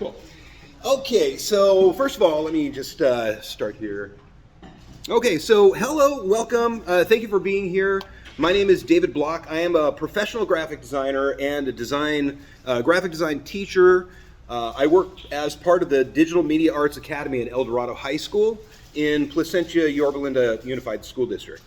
Cool. Okay, so first of all, let me just start here. Okay, so hello, welcome. Thank you for being here. My name is David Block. I am a professional graphic designer and a graphic design teacher. I work as part of the Digital Media Arts Academy at El Dorado High School in Placentia, Yorba Linda Unified School District.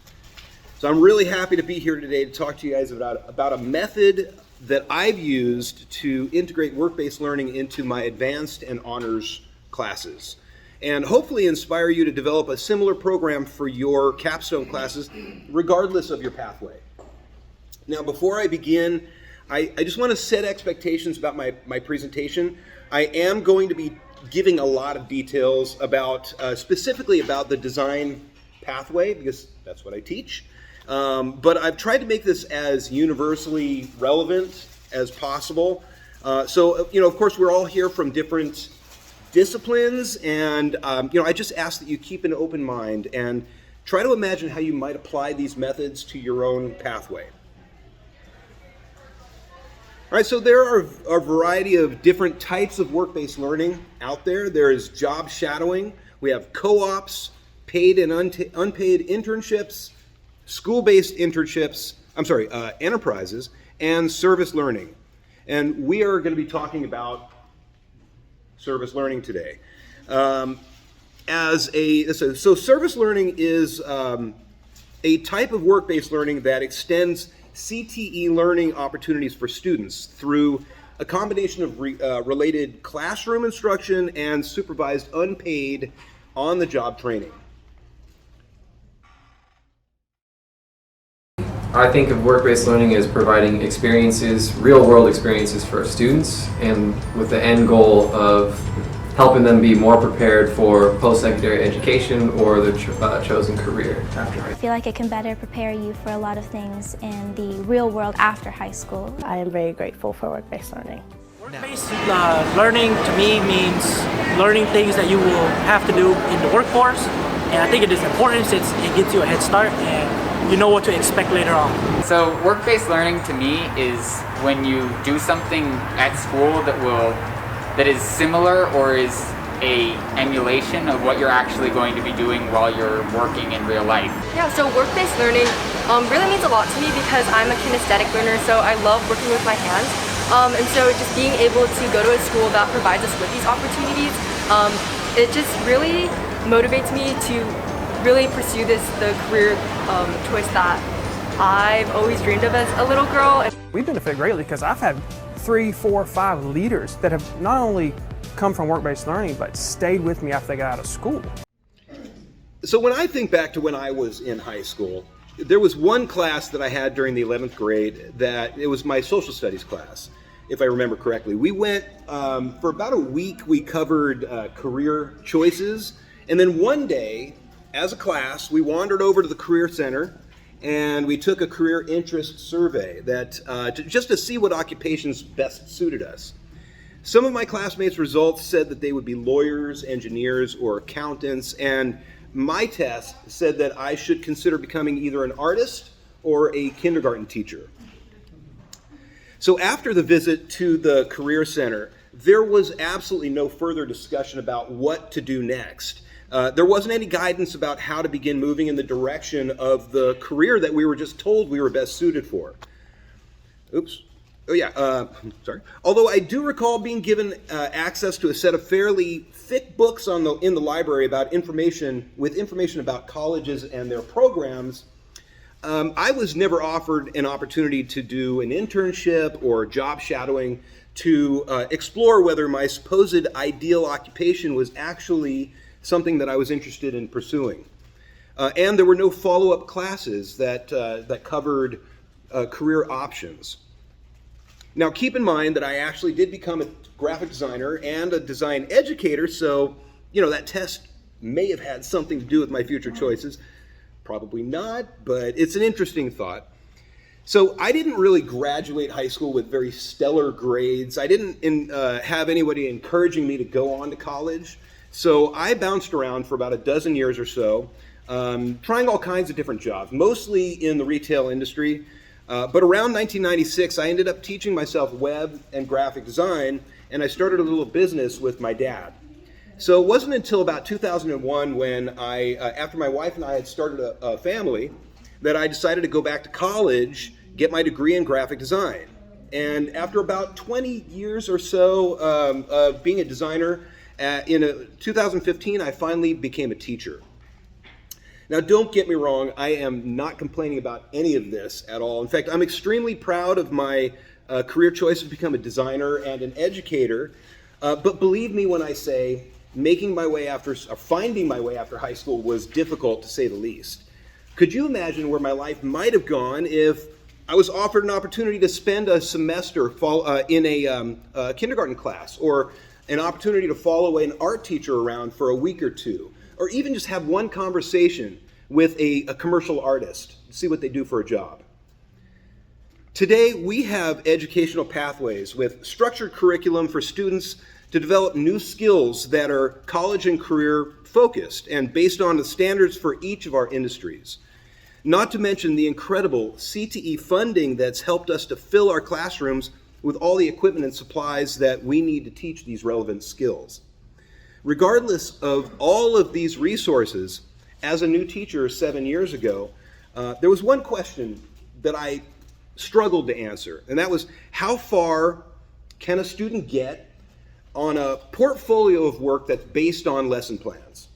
So I'm really happy to be here today to talk to you guys about a method that I've used to integrate work-based learning into my advanced and honors classes, and hopefully inspire you to develop a similar program for your capstone classes, regardless of your pathway. Now, before I begin, I just want to set expectations about my presentation. I am going to be giving a lot of details about, specifically about the design pathway, because that's what I teach. But I've tried to make this as universally relevant as possible. So, of course, we're all here from different disciplines, and, I just ask that you keep an open mind and try to imagine how you might apply these methods to your own pathway. All right, so there are a variety of different types of work-based learning out there. There is job shadowing. We have co-ops, paid and unpaid internships, school-based internships, enterprises, and service learning. And we are going to be talking about service learning today. So service learning is a type of work-based learning that extends CTE learning opportunities for students through a combination of related classroom instruction and supervised unpaid on-the-job training. I think of work-based learning as providing experiences, real-world experiences for students, and with the end goal of helping them be more prepared for post-secondary education or their chosen career after high school. I feel like it can better prepare you for a lot of things in the real world after high school. I am very grateful for work-based learning. Work-based learning to me means learning things that you will have to do in the workforce, and I think it is important since it gives you a head start and you know what to expect later on. So work-based learning to me is when you do something at school that is similar or is a emulation of what you're actually going to be doing while you're working in real life. Yeah, so work-based learning really means a lot to me because I'm a kinesthetic learner, so I love working with my hands. And so just being able to go to a school that provides us with these opportunities, it just really motivates me to really pursue the career choice that I've always dreamed of as a little girl. We benefit greatly because I've had 3, 4, 5 leaders that have not only come from work-based learning, but stayed with me after they got out of school. So when I think back to when I was in high school, there was one class that I had during the 11th grade that it was my social studies class, if I remember correctly. We went, for about a week, we covered career choices, and then one day, as a class, we wandered over to the Career Center and we took a career interest survey just to see what occupations best suited us. Some of my classmates' results said that they would be lawyers, engineers, or accountants, and my test said that I should consider becoming either an artist or a kindergarten teacher. So after the visit to the Career Center, there was absolutely no further discussion about what to do next. There wasn't any guidance about how to begin moving in the direction of the career that we were just told we were best suited for. Sorry. Although I do recall being given access to a set of fairly thick books in the library about information about colleges and their programs, I was never offered an opportunity to do an internship or job shadowing to explore whether my supposed ideal occupation was actually something that I was interested in pursuing. And there were no follow-up classes that covered career options. Now, keep in mind that I actually did become a graphic designer and a design educator, so, that test may have had something to do with my future choices. Probably not, but it's an interesting thought. So I didn't really graduate high school with very stellar grades. I didn't have anybody encouraging me to go on to college. So I bounced around for about a dozen years or so, trying all kinds of different jobs, mostly in the retail industry. But around 1996, I ended up teaching myself web and graphic design, and I started a little business with my dad. So it wasn't until about 2001 when after my wife and I had started a family, that I decided to go back to college, get my degree in graphic design. And after about 20 years or so of being a designer, in 2015, I finally became a teacher. Now, don't get me wrong, I am not complaining about any of this at all. In fact, I'm extremely proud of my career choice to become a designer and an educator. But believe me when I say finding my way after high school was difficult, to say the least. Could you imagine where my life might have gone if I was offered an opportunity to spend a semester in a kindergarten class, or an opportunity to follow an art teacher around for a week or two, or even just have one conversation with a commercial artist, see what they do for a job? Today, we have educational pathways with structured curriculum for students to develop new skills that are college and career focused and based on the standards for each of our industries. Not to mention the incredible CTE funding that's helped us to fill our classrooms with all the equipment and supplies that we need to teach these relevant skills. Regardless of all of these resources, as a new teacher 7 years ago, there was one question that I struggled to answer, and that was, how far can a student get on a portfolio of work that's based on lesson plans?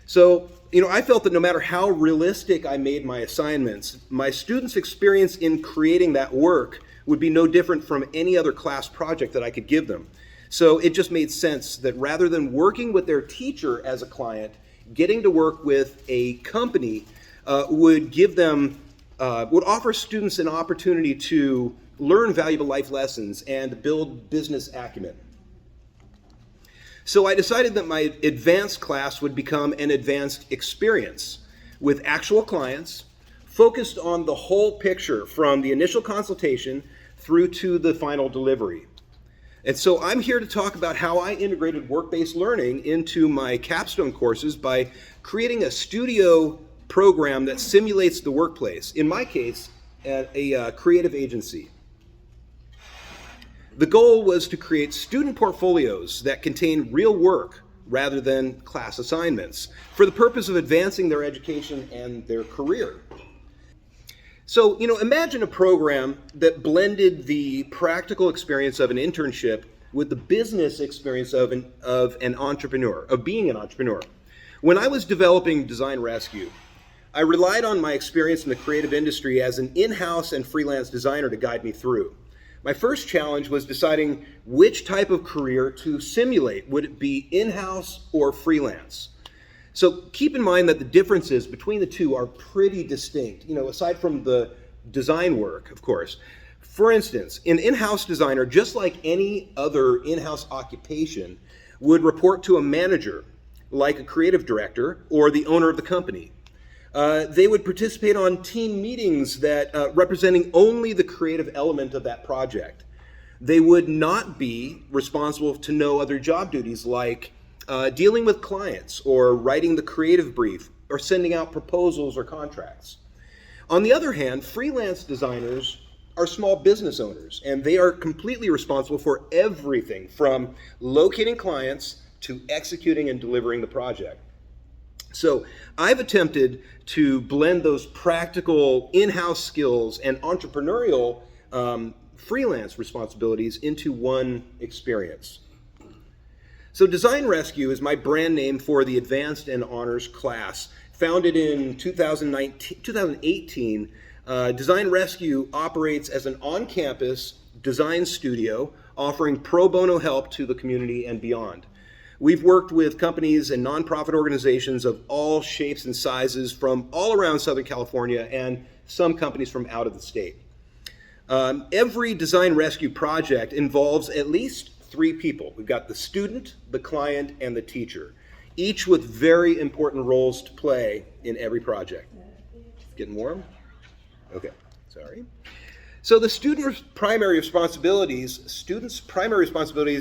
So, I felt that no matter how realistic I made my assignments, my students' experience in creating that work would be no different from any other class project that I could give them. So it just made sense that rather than working with their teacher as a client, getting to work with a company would offer students an opportunity to learn valuable life lessons and build business acumen. So I decided that my advanced class would become an advanced experience with actual clients, focused on the whole picture from the initial consultation through to the final delivery. And so I'm here to talk about how I integrated work-based learning into my capstone courses by creating a studio program that simulates the workplace, in my case, at a creative agency. The goal was to create student portfolios that contain real work rather than class assignments for the purpose of advancing their education and their career. So, imagine a program that blended the practical experience of an internship with the business experience of an entrepreneur, of being an entrepreneur. When I was developing Design Rescue, I relied on my experience in the creative industry as an in-house and freelance designer to guide me through. My first challenge was deciding which type of career to simulate. Would it be in-house or freelance? So keep in mind that the differences between the two are pretty distinct, aside from the design work, of course. For instance, an in-house designer, just like any other in-house occupation, would report to a manager, like a creative director or the owner of the company. They would participate on team meetings that representing only the creative element of that project. They would not be responsible to know other job duties like dealing with clients or writing the creative brief or sending out proposals or contracts. On the other hand, freelance designers are small business owners, and they are completely responsible for everything from locating clients to executing and delivering the project. So I've attempted to blend those practical in-house skills and entrepreneurial freelance responsibilities into one experience. So Design Rescue is my brand name for the Advanced and Honors class. Founded in 2018, Design Rescue operates as an on-campus design studio offering pro bono help to the community and beyond. We've worked with companies and nonprofit organizations of all shapes and sizes from all around Southern California and some companies from out of the state. Every Design Rescue project involves at least 3 people. We've got the student, the client, and the teacher, each with very important roles to play in every project. Getting warm? Okay, sorry. So the students' primary responsibilities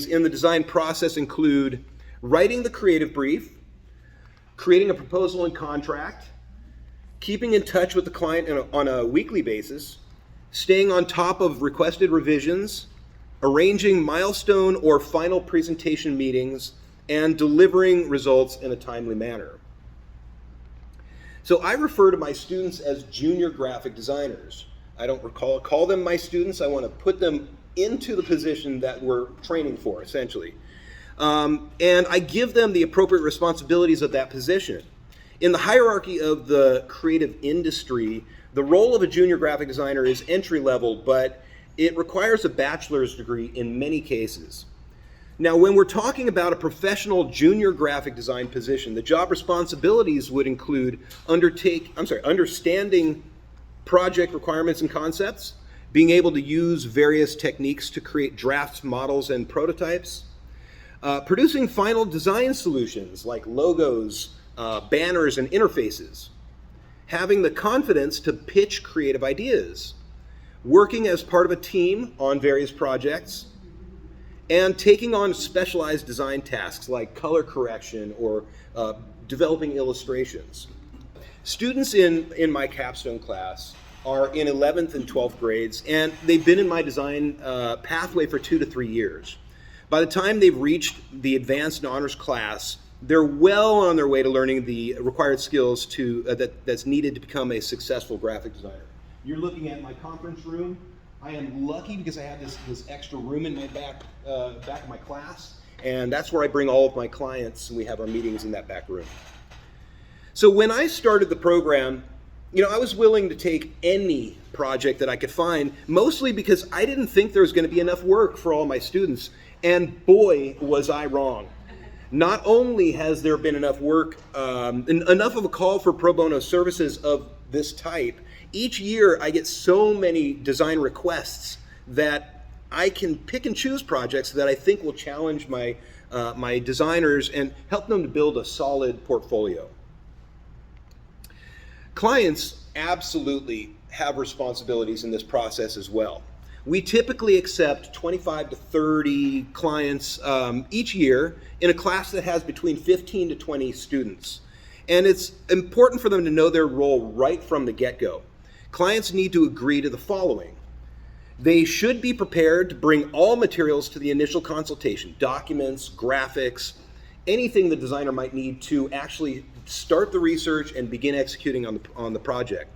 in the design process include writing the creative brief, creating a proposal and contract, keeping in touch with the client on a weekly basis, staying on top of requested revisions, arranging milestone or final presentation meetings, and delivering results in a timely manner. So I refer to my students as junior graphic designers. I don't call them my students. I want to put them into the position that we're training for, essentially. And I give them the appropriate responsibilities of that position. In the hierarchy of the creative industry, the role of a junior graphic designer is entry level, but it requires a bachelor's degree in many cases. Now, when we're talking about a professional junior graphic design position, the job responsibilities would include understanding project requirements and concepts, being able to use various techniques to create drafts, models, and prototypes, producing final design solutions like logos, banners, and interfaces, having the confidence to pitch creative ideas, working as part of a team on various projects, and taking on specialized design tasks like color correction or developing illustrations. Students in my capstone class are in 11th and 12th grades, and they've been in my design pathway for 2 to 3 years. By the time they've reached the advanced and honors class, they're well on their way to learning the required skills that's needed to become a successful graphic designer. You're looking at my conference room. I am lucky because I have this extra room in my back of my class, and that's where I bring all of my clients, and we have our meetings in that back room. So when I started the program, I was willing to take any project that I could find, mostly because I didn't think there was going to be enough work for all my students, and boy, was I wrong. Not only has there been enough work, enough of a call for pro bono services of this type, each year I get so many design requests that I can pick and choose projects that I think will challenge my designers and help them to build a solid portfolio. Clients absolutely have responsibilities in this process as well. We typically accept 25 to 30 clients each year in a class that has between 15 to 20 students. And it's important for them to know their role right from the get-go. Clients need to agree to the following. They should be prepared to bring all materials to the initial consultation, documents, graphics, anything the designer might need to actually start the research and begin executing on the project.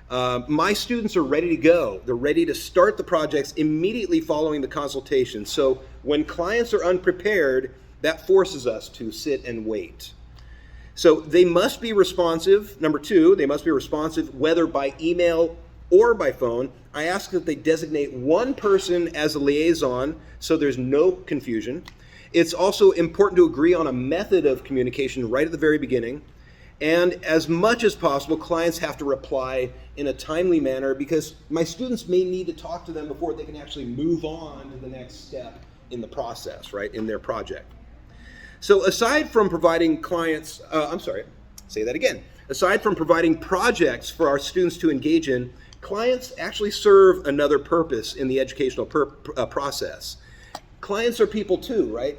My students are ready to go. They're ready to start the projects immediately following the consultation. So when clients are unprepared, that forces us to sit and wait. So they must be responsive. Number two, they must be responsive whether by email or by phone. I ask that they designate one person as a liaison so there's no confusion. It's also important to agree on a method of communication right at the very beginning. And as much as possible, clients have to reply in a timely manner because my students may need to talk to them before they can actually move on to the next step in the process, right, in their project. So aside from providing clients, aside from providing projects for our students to engage in, clients actually serve another purpose in the educational process. Clients are people too, right?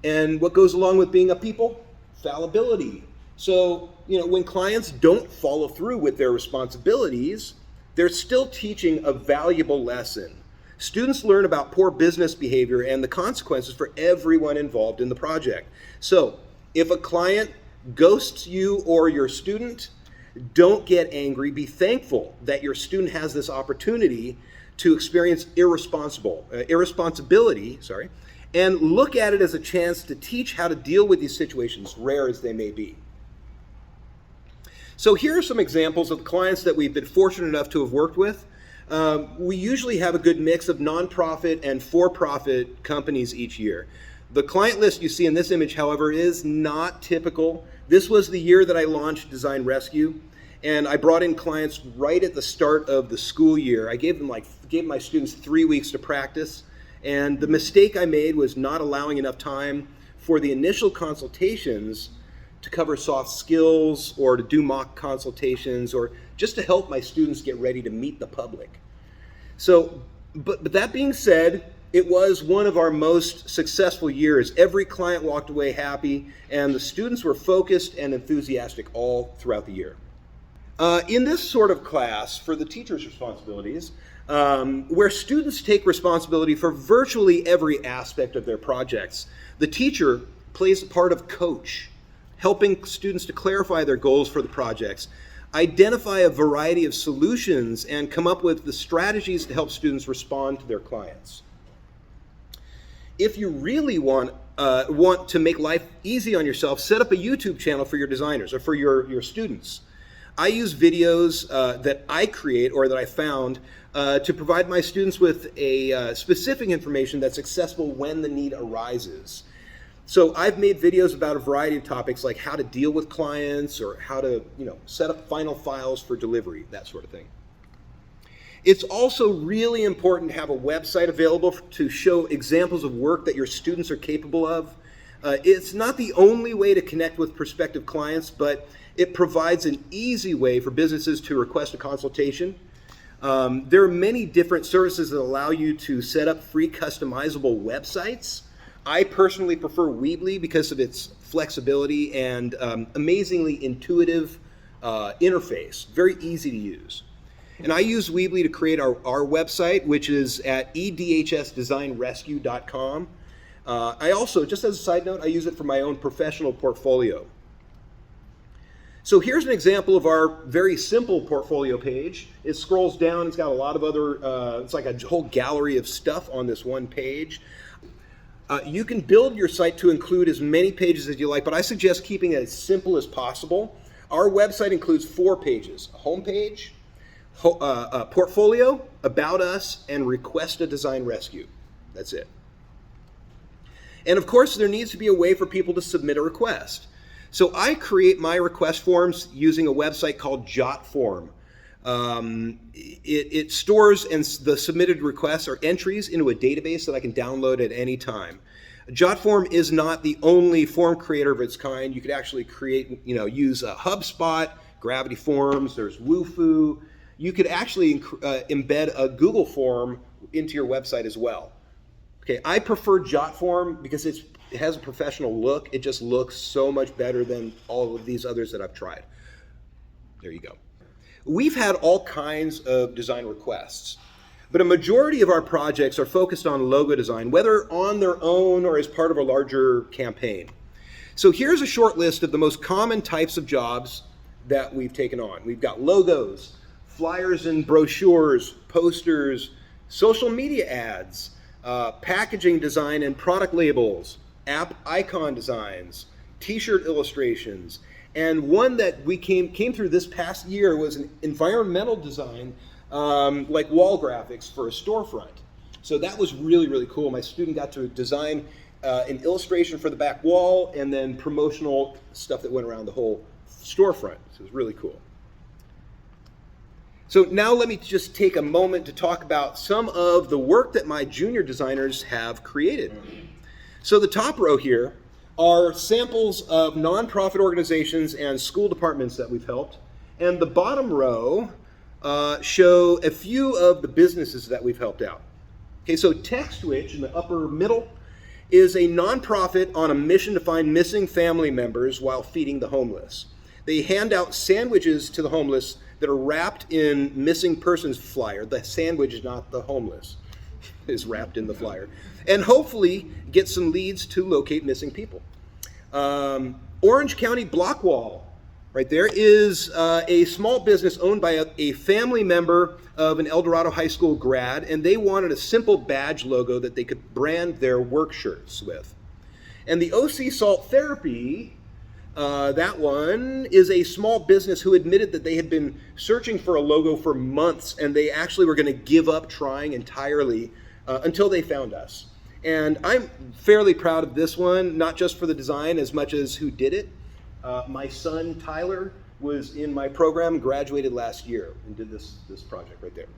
And what goes along with being a people? Fallibility. So, when clients don't follow through with their responsibilities, they're still teaching a valuable lesson. Students learn about poor business behavior and the consequences for everyone involved in the project. So, if a client ghosts you or your student, don't get angry. Be thankful that your student has this opportunity to experience irresponsibility, and look at it as a chance to teach how to deal with these situations, rare as they may be. So here are some examples of clients that we've been fortunate enough to have worked with. We usually have a good mix of nonprofit and for-profit companies each year. The client list you see in this image, however, is not typical. This was the year that I launched Design Rescue, and I brought in clients right at the start of the school year. I gave my students 3 weeks to practice, and the mistake I made was not allowing enough time for the initial consultations to cover soft skills or to do mock consultations or just to help my students get ready to meet the public. So, but that being said, it was one of our most successful years. Every client walked away happy, and the students were focused and enthusiastic all throughout the year. In this sort of class, for the teacher's responsibilities, where students take responsibility for virtually every aspect of their projects. The teacher plays the part of coach, helping students to clarify their goals for the projects, identify a variety of solutions, and come up with the strategies to help students respond to their clients. If you really want to make life easy on yourself, set up a YouTube channel for your designers or for your students. I use videos that I create or that I found to provide my students with a specific information that's accessible when the need arises. So I've made videos about a variety of topics like how to deal with clients or how to set up final files for delivery, that sort of thing. It's also really important to have a website available to show examples of work that your students are capable of. It's not the only way to connect with prospective clients, but it provides an easy way for businesses to request a consultation. There are many different services that allow you to set up free customizable websites. I personally prefer Weebly because of its flexibility and amazingly intuitive interface, very easy to use. And I use Weebly to create our website, which is at edhsdesignrescue.com. I also, just as a side note, I use it for my own professional portfolio. So here's an example of our very simple portfolio page. It scrolls down, it's got a lot of other, it's like a whole gallery of stuff on this one page. You can build your site to include as many pages as you like, but I suggest keeping it as simple as possible. Our website includes 4 pages: a home page, a portfolio, about us, and request a design rescue. That's it. And of course, there needs to be a way for people to submit a request. So I create my request forms using a website called JotForm. It stores and the submitted requests or entries into a database that I can download at any time. JotForm is not the only form creator of its kind. You could actually create, use HubSpot, Gravity Forms, there's Wufoo. You could actually embed a Google form into your website as well. Okay, I prefer JotForm because it has a professional look. It just looks so much better than all of these others that I've tried. There you go. We've had all kinds of design requests, but a majority of our projects are focused on logo design, whether on their own or as part of a larger campaign. So here's a short list of the most common types of jobs that we've taken on. We've got logos, flyers and brochures, posters, social media ads, packaging design and product labels, app icon designs, t-shirt illustrations, and one that we came through this past year was an environmental design, like wall graphics for a storefront. So that was really, really cool. My student got to design an illustration for the back wall and then promotional stuff that went around the whole storefront. So it was really cool. So now let me just take a moment to talk about some of the work that my junior designers have created. So the top row here are samples of nonprofit organizations and school departments that we've helped. And the bottom row show a few of the businesses that we've helped out. Okay, so TechSwitch in the upper middle is a nonprofit on a mission to find missing family members while feeding the homeless. They hand out sandwiches to the homeless that are wrapped in missing persons flyer. The sandwich, not the homeless, is wrapped in the flyer. And hopefully get some leads to locate missing people. Orange County Blockwall, right there, is a small business owned by a family member of an El Dorado High School grad, and they wanted a simple badge logo that they could brand their work shirts with. And the OC Salt Therapy, that one is a small business who admitted that they had been searching for a logo for months, and they actually were going to give up trying entirely until they found us. And I'm fairly proud of this one, not just for the design as much as who did it. My son, Tyler, was in my program, graduated last year, and did this project right there.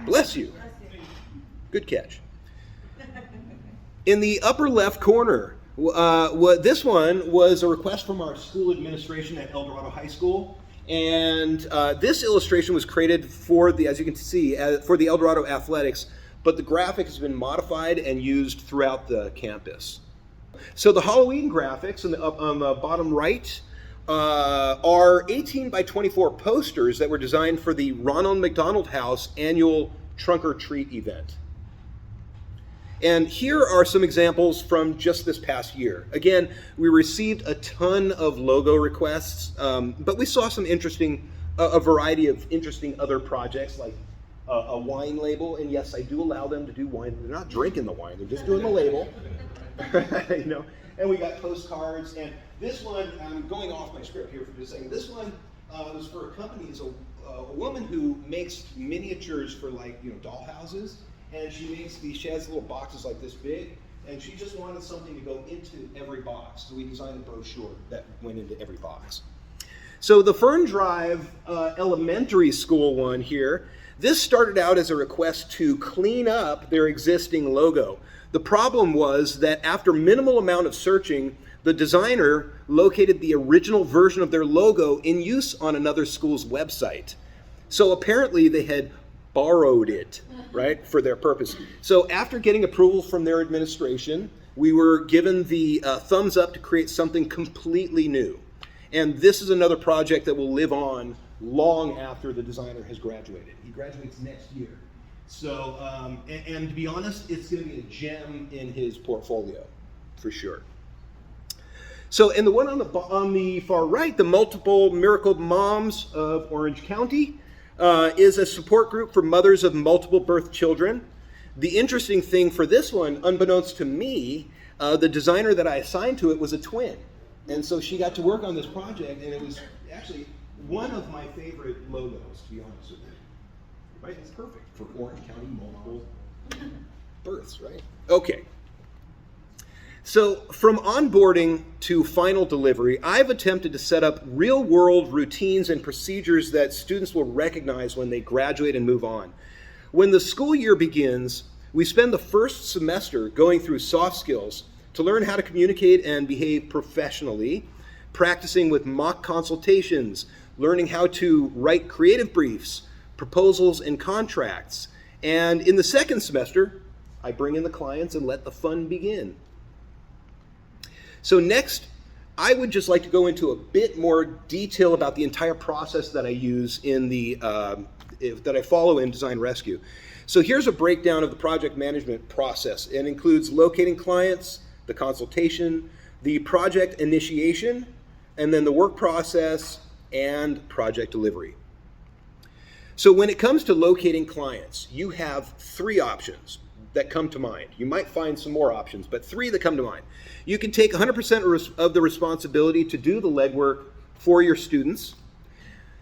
Bless you. Good catch. In the upper left corner, this one was a request from our school administration at El Dorado High School. And this illustration was created for the, as you can see, for the El Dorado Athletics, but the graphic has been modified and used throughout the campus. So the Halloween graphics on the bottom right are 18 by 24 posters that were designed for the Ronald McDonald House annual Trunk or Treat event. And here are some examples from just this past year. Again, we received a ton of logo requests, but we saw some a variety of interesting other projects, like a wine label. And yes, I do allow them to do wine. They're not drinking the wine, they're just doing the label. You know, and we got postcards. And this one, I'm going off my script here for just a second. This one was for a company. It's a woman who makes miniatures for, like, you know, doll houses. And she has little boxes like this big, and she just wanted something to go into every box. So we designed a brochure that went into every box. So the Fern Drive Elementary School one here, this started out as a request to clean up their existing logo. The problem was that after minimal amount of searching, the designer located the original version of their logo in use on another school's website. So apparently they had borrowed it, right, for their purpose. So after getting approval from their administration, we were given the thumbs up to create something completely new. And this is another project that will live on long after the designer has graduated. He graduates next year. So, and to be honest, it's going to be a gem in his portfolio, for sure. So, and the one on the far right, the Multiple Miracle Moms of Orange County, is a support group for mothers of multiple birth children. The interesting thing for this one, unbeknownst to me, the designer that I assigned to it was a twin. And so she got to work on this project, and it was actually one of my favorite logos, to be honest with you. Right? It's perfect for Orange County multiple births, right? Okay. So from onboarding to final delivery, I've attempted to set up real-world routines and procedures that students will recognize when they graduate and move on. When the school year begins, we spend the first semester going through soft skills to learn how to communicate and behave professionally, practicing with mock consultations, learning how to write creative briefs, proposals, and contracts. And in the second semester, I bring in the clients and let the fun begin. So next, I would just like to go into a bit more detail about the entire process that I use in that I follow in Design Rescue. So here's a breakdown of the project management process. It includes locating clients, the consultation, the project initiation, and then the work process and project delivery. So when it comes to locating clients, you have three options that come to mind. You might find some more options, but three that come to mind. You can take 100% of the responsibility to do the legwork for your students.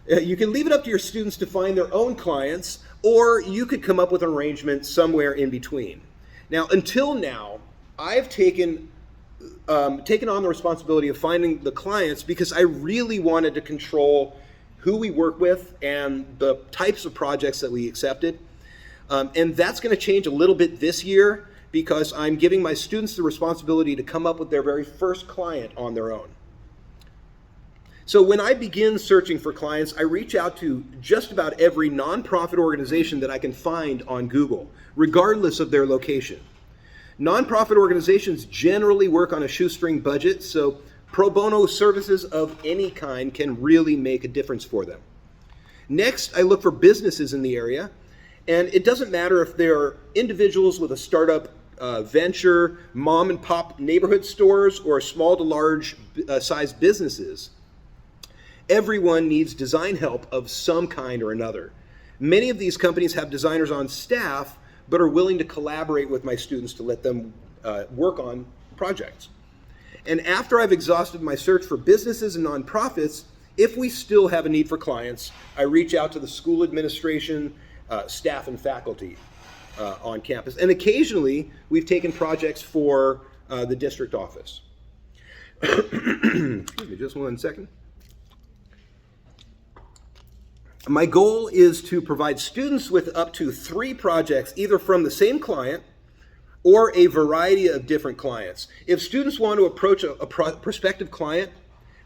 You can leave it up to your students to find their own clients, or you could come up with an arrangement somewhere in between. Now, until now, I've taken on the responsibility of finding the clients because I really wanted to control who we work with and the types of projects that we accepted. And that's going to change a little bit this year because I'm giving my students the responsibility to come up with their very first client on their own. So when I begin searching for clients, I reach out to just about every nonprofit organization that I can find on Google, regardless of their location. Nonprofit organizations generally work on a shoestring budget, so pro bono services of any kind can really make a difference for them. Next, I look for businesses in the area, and it doesn't matter if they're individuals with a startup venture, mom and pop neighborhood stores, or small to large size businesses. Everyone needs design help of some kind or another. Many of these companies have designers on staff, but are willing to collaborate with my students to let them work on projects. And after I've exhausted my search for businesses and nonprofits, if we still have a need for clients, I reach out to the school administration, staff, and faculty on campus. And occasionally, we've taken projects for the district office. Excuse me, just one second. My goal is to provide students with up to 3 projects, either from the same client or a variety of different clients. If students want to approach a prospective client,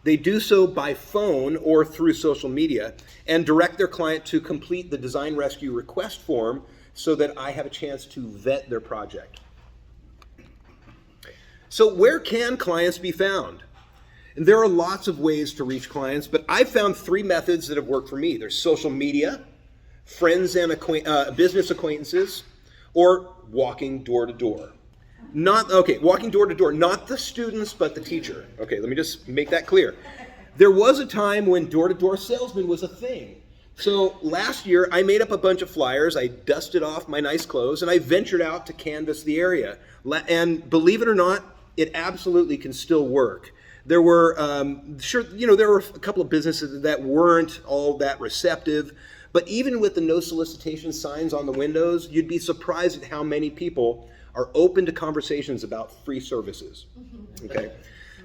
they do so by phone or through social media and direct their client to complete the Design Rescue request form so that I have a chance to vet their project. So where can clients be found? And there are lots of ways to reach clients, but I've found 3 methods that have worked for me. There's social media, friends and business acquaintances, or walking door to door. Walking door to door, not the students, but the teacher. Okay, let me just make that clear. There was a time when door-to-door salesman was a thing. So last year, I made up a bunch of flyers, I dusted off my nice clothes, and I ventured out to canvass the area. And believe it or not, it absolutely can still work. There were, there were a couple of businesses that weren't all that receptive, but even with the no solicitation signs on the windows, you'd be surprised at how many people are open to conversations about free services. Okay,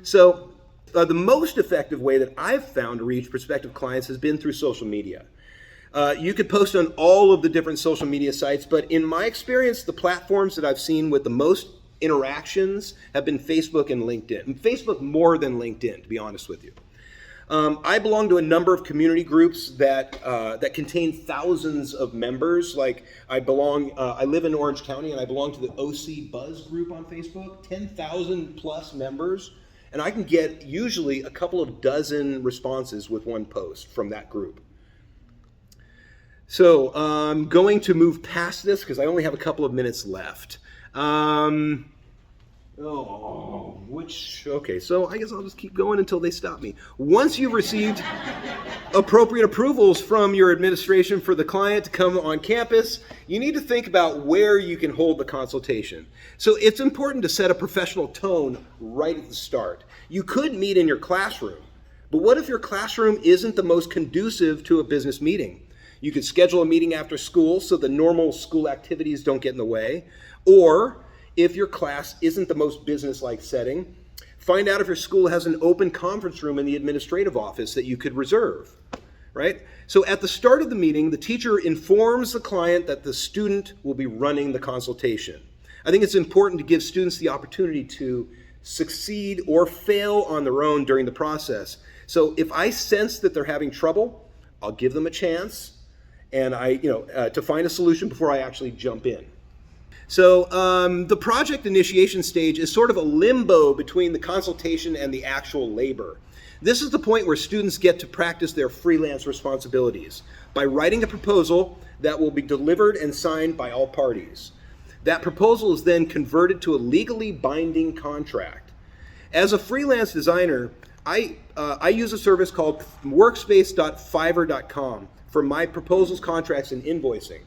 so the most effective way that I've found to reach prospective clients has been through social media. You could post on all of the different social media sites, but in my experience, the platforms that I've seen with the most interactions have been Facebook and LinkedIn. And Facebook more than LinkedIn, to be honest with you. I belong to a number of community groups that contain thousands of members. Like I live in Orange County, and I belong to the OC Buzz group on Facebook, 10,000 plus members. And I can get usually a couple of dozen responses with one post from that group. So I'm going to move past this because I only have a couple of minutes left. So I guess I'll just keep going until they stop me. Once you've received appropriate approvals from your administration for the client to come on campus, you need to think about where you can hold the consultation. So it's important to set a professional tone right at the start. You could meet in your classroom, but what if your classroom isn't the most conducive to a business meeting? You could schedule a meeting after school so the normal school activities don't get in the way. Or if your class isn't the most business-like setting, find out if your school has an open conference room in the administrative office that you could reserve, right? So at the start of the meeting, the teacher informs the client that the student will be running the consultation. I think it's important to give students the opportunity to succeed or fail on their own during the process. So if I sense that they're having trouble, I'll give them a chance and to find a solution before I actually jump in. So the project initiation stage is sort of a limbo between the consultation and the actual labor. This is the point where students get to practice their freelance responsibilities by writing a proposal that will be delivered and signed by all parties. That proposal is then converted to a legally binding contract. As a freelance designer, I use a service called workspace.fiverr.com for my proposals, contracts, and invoicing.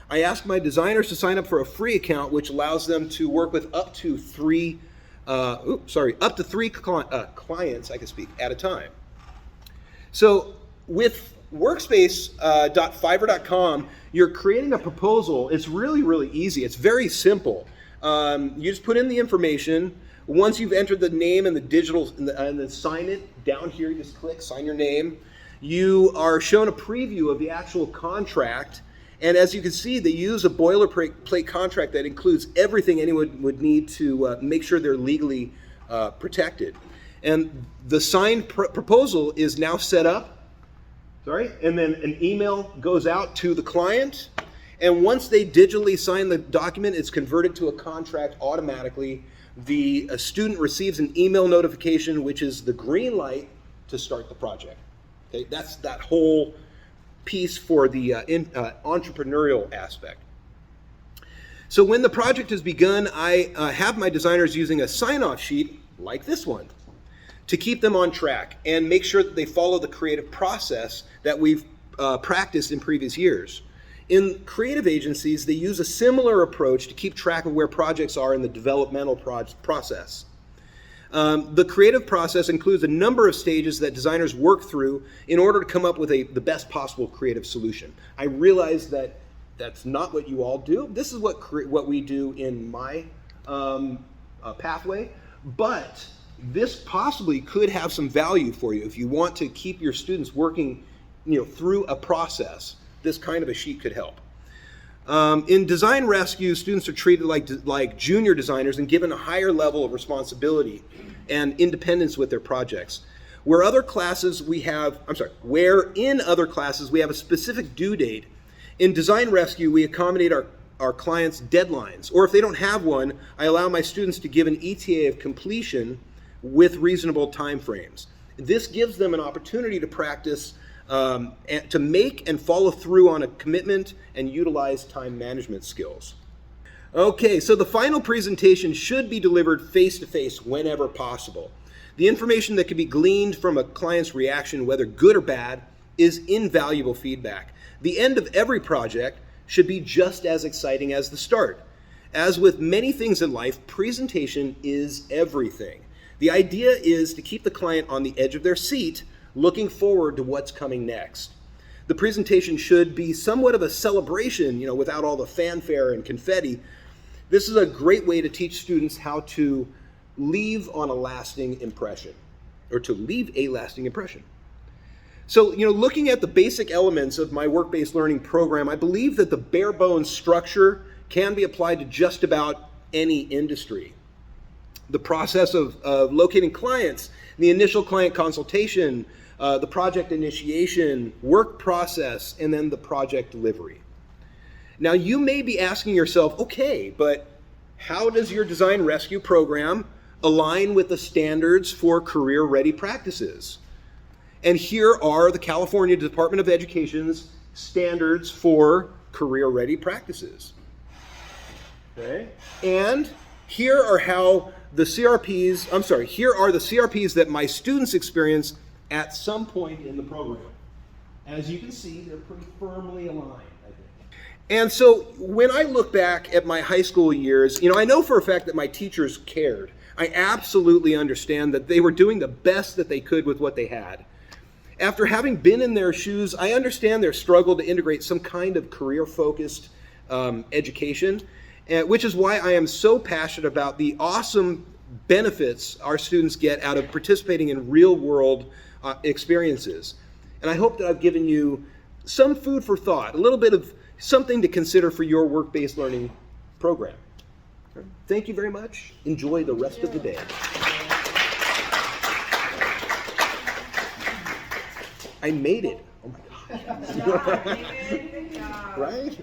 I ask my designers to sign up for a free account, which allows them to work with up to three clients, I can speak, at a time. So with workspace.fiverr.com, you're creating a proposal. It's really, really easy. It's very simple. You just put in the information. Once you've entered the name and the digital, and then sign it, down here you just click, sign your name. You are shown a preview of the actual contract. And as you can see, they use a boilerplate contract that includes everything anyone would need to make sure they're legally protected. And the signed proposal is now set up, and then an email goes out to the client. And once they digitally sign the document, it's converted to a contract automatically. The student receives an email notification, which is the green light to start the project. Okay, that's that whole piece for the entrepreneurial aspect. So when the project has begun, I have my designers using a sign-off sheet like this one to keep them on track and make sure that they follow the creative process that we've practiced in previous years. In creative agencies, they use a similar approach to keep track of where projects are in the developmental process. The creative process includes a number of stages that designers work through in order to come up with the best possible creative solution. I realize that that's not what you all do. This is what we do in my pathway, but this possibly could have some value for you if you want to keep your students working, through a process. This kind of a sheet could help. In design rescue, students are treated like junior designers and given a higher level of responsibility and independence with their projects. Where in other classes we have a specific due date, in design rescue we accommodate our clients' deadlines. Or if they don't have one, I allow my students to give an ETA of completion with reasonable time frames. This gives them an opportunity to practice, to make and follow through on a commitment and utilize time management skills. Okay, so the final presentation should be delivered face-to-face whenever possible. The information that can be gleaned from a client's reaction, whether good or bad, is invaluable feedback. The end of every project should be just as exciting as the start. As with many things in life, presentation is everything. The idea is to keep the client on the edge of their seat, looking forward to what's coming next. The presentation should be somewhat of a celebration, without all the fanfare and confetti. This is a great way to teach students how to leave on a lasting impression, or to leave a lasting impression. So, looking at the basic elements of my work-based learning program, I believe that the bare bones structure can be applied to just about any industry. The process of locating clients, the initial client consultation, the project initiation, work process, and then the project delivery. Now, you may be asking yourself, okay, but how does your design rescue program align with the standards for career-ready practices? And here are the California Department of Education's standards for career-ready practices. Okay? And here are the CRPs that my students experience at some point in the program. As you can see, they're pretty firmly aligned, I think. And so when I look back at my high school years, I know for a fact that my teachers cared. I absolutely understand that they were doing the best that they could with what they had. After having been in their shoes, I understand their struggle to integrate some kind of career-focused education, which is why I am so passionate about the awesome benefits our students get out of participating in real-world experiences. And I hope that I've given you some food for thought, a little bit of something to consider for your work-based learning program. Thank you very much. Enjoy the rest of the day. I made it. Oh my God. Good job, David. Good job. Right?